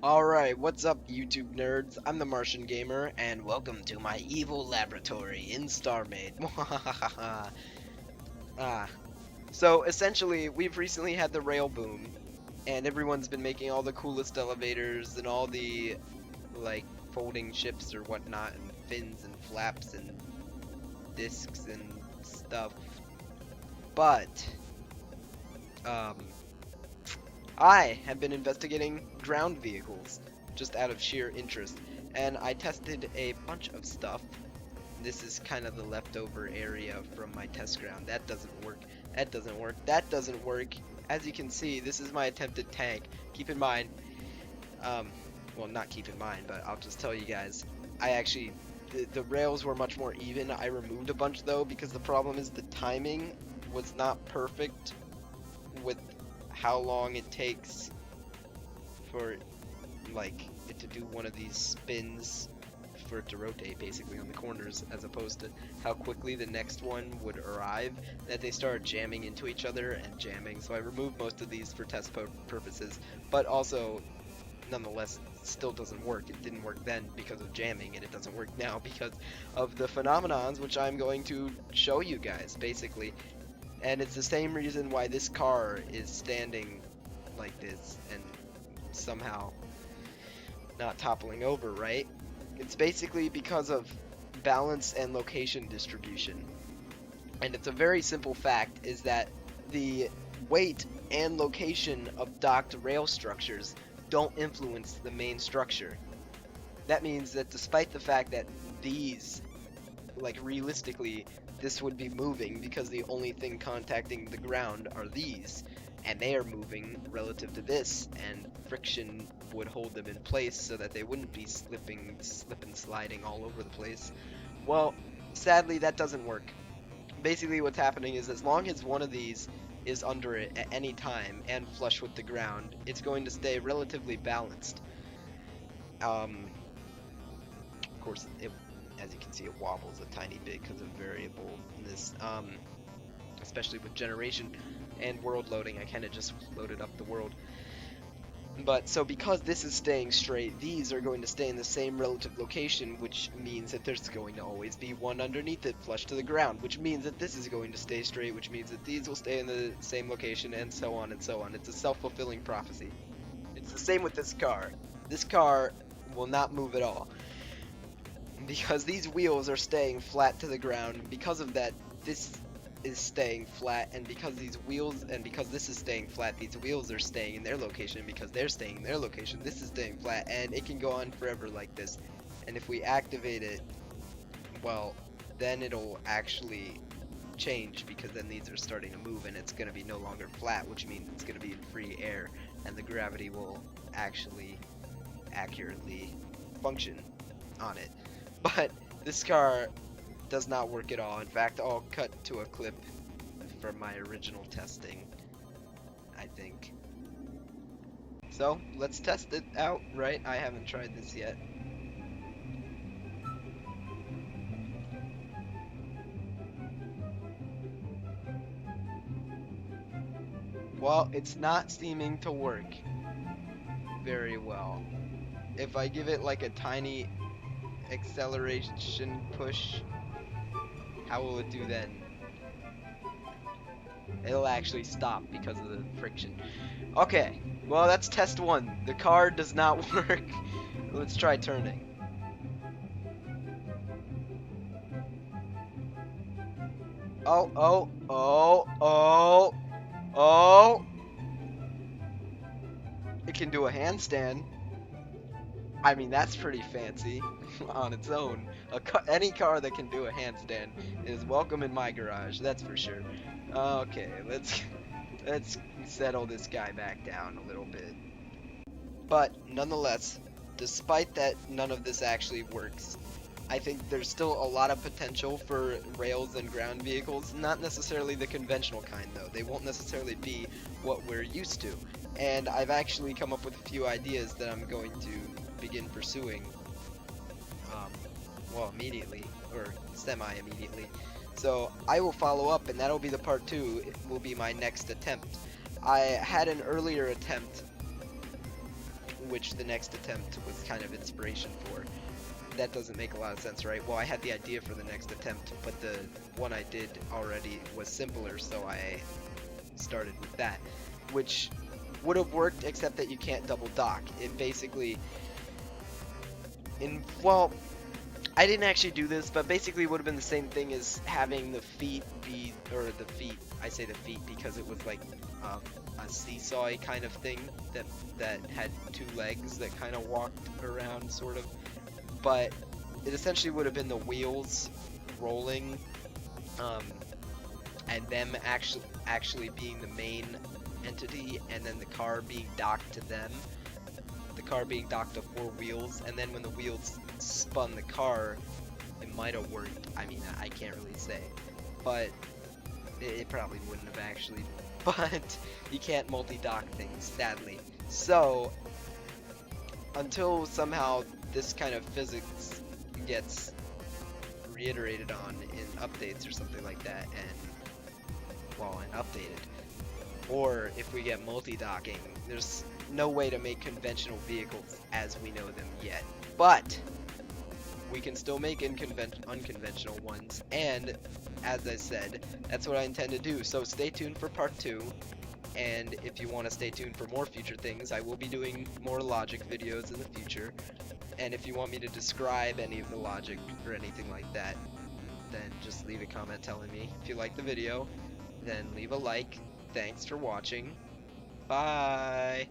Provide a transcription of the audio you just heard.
Alright, what's up YouTube nerds? I'm the Martian Gamer, and welcome to my evil laboratory in Starmade. ah. So essentially, we've recently had the rail boom, and everyone's been making all the coolest elevators and all the, like, folding ships or whatnot, and fins and flaps and discs and stuff. But, um, I have been investigating ground vehicles just out of sheer interest, and I tested a bunch of stuff. This is kind of the leftover area from my test ground. That doesn't work. That doesn't work. That doesn't work. As you can see, this is my attempted tank. Keep in mind, well, not keep in mind, but I'll just tell you guys, I actually, the rails were much more even. I removed a bunch though, because the problem is the timing was not perfect with how long it takes for like it to do one of these spins for it to rotate basically on the corners, as opposed to how quickly the next one would arrive, that they started jamming into each other and jamming. So I removed most of these for test purposes, but also nonetheless it still doesn't work. It didn't work then because of jamming, and it doesn't work now because of the phenomenons, which I'm going to show you guys basically. And it's the same reason why this car is standing like this and somehow not toppling over, right? It's basically because of balance and location distribution. And it's a very simple fact, is that the weight and location of docked rail structures don't influence the main structure. That means that despite the fact that these, like realistically, this would be moving because the only thing contacting the ground are these, and they are moving relative to this, and friction would hold them in place so that they wouldn't be slip and sliding all over the place. Well, sadly that doesn't work. Basically what's happening is, as long as one of these is under it at any time and flush with the ground, it's going to stay relatively balanced. Of course, as you can see, it wobbles a tiny bit because of variableness, especially with generation and world loading. I kind of just loaded up the world. But so because this is staying straight, these are going to stay in the same relative location, which means that there's going to always be one underneath it flush to the ground, which means that this is going to stay straight, which means that these will stay in the same location, and so on and so on. It's a self-fulfilling prophecy. It's the same with this car. This car will not move at all, because these wheels are staying flat to the ground. Because of that, this is staying flat, and because these wheels, and because this is staying flat, these wheels are staying in their location, and because they're staying in their location, this is staying flat, and it can go on forever like this. And if we activate it, well, then it'll actually change, because then these are starting to move, and it's going to be no longer flat, which means it's going to be in free air, and the gravity will actually accurately function on it. But this car does not work at all. In fact, I'll cut to a clip from my original testing, I think. So let's test it out, right? I haven't tried this yet. Well, it's not seeming to work very well. If I give it like a tiny acceleration push, how will it do then? It'll actually stop because of the friction. Okay, well, that's test one. The car does not work. Let's try turning. Oh, oh, oh, oh, oh. It can do a handstand. I mean, that's pretty fancy on its own. Any car that can do a handstand is welcome in my garage, that's for sure. Okay, let's settle this guy back down a little bit. But nonetheless, despite that none of this actually works, I think there's still a lot of potential for rails and ground vehicles. Not necessarily the conventional kind though. They won't necessarily be what we're used to. And I've actually come up with a few ideas that I'm going to begin pursuing, well, immediately, or semi-immediately. So I will follow up, and that'll be the part 2. It will be my next attempt. I had an earlier attempt which the next attempt was kind of inspiration for. That doesn't make a lot of sense, right? Well, I had the idea for the next attempt, but the one I did already was simpler, so I started with that, which would have worked except that you can't double dock. It basically, well, I didn't actually do this, but basically it would have been the same thing as having the feet be, or the feet, I say the feet because it was like a seesaw kind of thing that had two legs that kind of walked around, sort of. But it essentially would have been the wheels rolling, and them actually being the main entity, and then the car being docked to them. The car being docked to four wheels, and then when the wheels spun the car, it might have worked. I mean, I can't really say, but it probably wouldn't have actually. But you can't multi-dock things, sadly. So until somehow this kind of physics gets reiterated on in updates or something like that, and updated, or if we get multi-docking, there's no way to make conventional vehicles as we know them yet. But we can still make unconventional ones, and as I said, that's what I intend to do. So stay tuned for part 2, and if you want to stay tuned for more future things, I will be doing more logic videos in the future. And if you want me to describe any of the logic or anything like that, then just leave a comment telling me. If you like the video, then leave a like. Thanks for watching. Bye!